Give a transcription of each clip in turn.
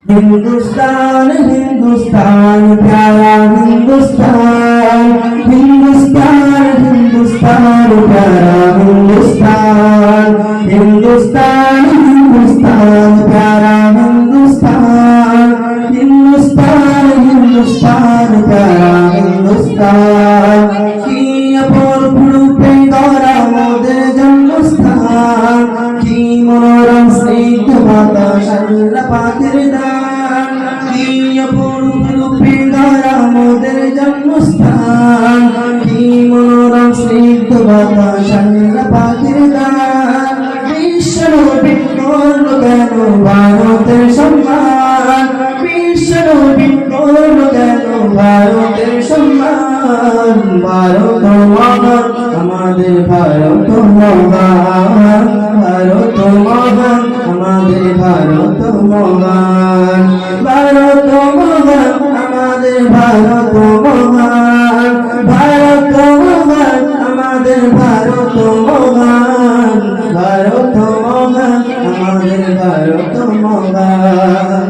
हिंदुस्तान हिंदुस्तान प्यारा हिंदुस्तान, हिंदुस्तान हिंदुस्तान प्यारा हिंदुस्तान, हिंदुस्तान हिंदुस्तान प्यारा हिंदुस्तान, हिंदुस्तान हिंदुस्तान प्यारा हिंदुस्तान। की अपर रूपे गौरा मोদের জন্মস্থান, की मनोरम स्निग्ध বাতাস আল্লাহ পাকের দান। की অপরূপ রূপে গৌরা মোদের জন্মস্থান, की मनोरम स्निग्ध বাতাস আল্লাহ পাকের দান। বিশ্বনবী করল কেন ভারতের সম্মান, বিশ্বনবী করল কেন ভারতের সম্মান। ভারত মহান আমাদের ভারত মহান, ভারত মহান আমাদের ভারত মহান, ভারত মহান আমাদের ভারত মহান, ভারত মহান আমাদের ভারত মহান, ভারত মহান আমাদের ভারত মহান।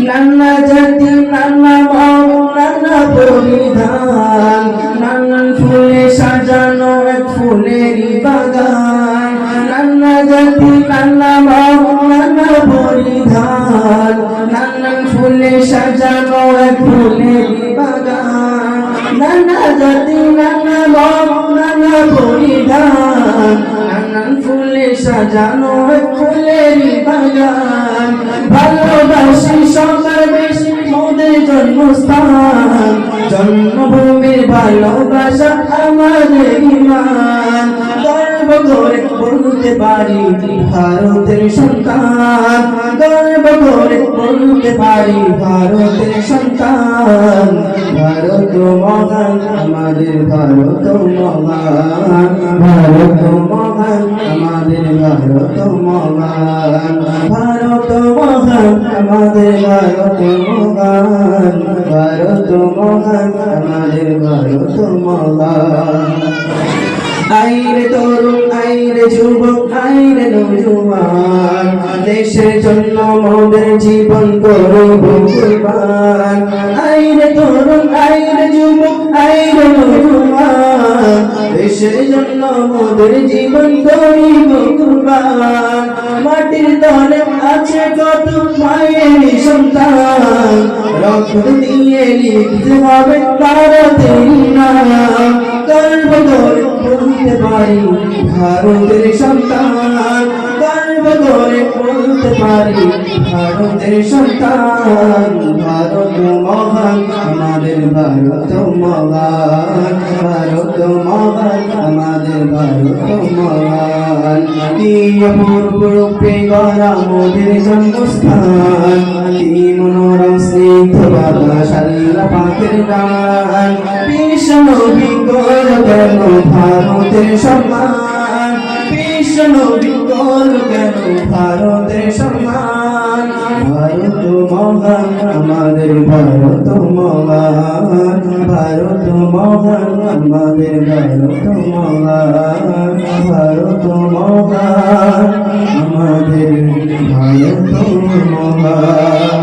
নানা জাতি নানা মন নানা পরিধান, নানান ফুলে সাজানো এক ফুলেরই বাগান। নানা জাতি নানা মন নানা পরিধান, নানান ফুলে সাজানো এক ফুলেরই বাগান। নানা জাতি নানা মন নানা পরিধান, নানান ফুলে সাজানো এক ফুলেরই বাগান। ভালোবাসি সবার বেশি মোদের জন্মস্থান, জন্মভূমির ভালোবাসা আমাদের ঈমান। গর্ব করে বলতে পারি ভারতের সন্তান, গর্ব করে বলতে পারি ভারতের সন্তান। ভারত মহান আমাদের ভারত মহান, ভারত মহান আমাদের ভারত মহান, ভারত মহান আমাদের ভারত মহান, ভারত মহান আমাদের ভারত মহান। আইরে তরুণ আইরে যুবক আইরে নওজোয়ান, দেশের জন্য মোদের জীবন করব কুরবান। আইরে তরুণ আইরে যুবক আইরে নওজোয়ান, দেশের জন্য মোদের জীবন করব কুরবান। মাটির তলে আছে কত মায়ের সন্তান, রক্ত দিয়ে লিখতে হবে ভারতের নাম। গর্ব করে বলতে পারি ভারতের সন্তান, গর্ব করে বলতে পারি ভারতের সন্তান। ভারত মহান আমাদের ভারত মহান, ভারত মহান আমাদের ভারত মহান। কি অপূর্ব রূপে গড়া মোদের জন্মস্থান, কি মনোরম স্নিগ্ধ বাতাস আল্লাহ পাকের দান। বিশ্বনবী করল কেন ভারতের সম্মান, বিশ্বনবী করল কেন ভারতের সম্মান। ভারত মহান আমাদের ভারত মহান, ভারত মহান আমাদের ভারত মহান, ভারত মহান আমাদের ভারত মহান।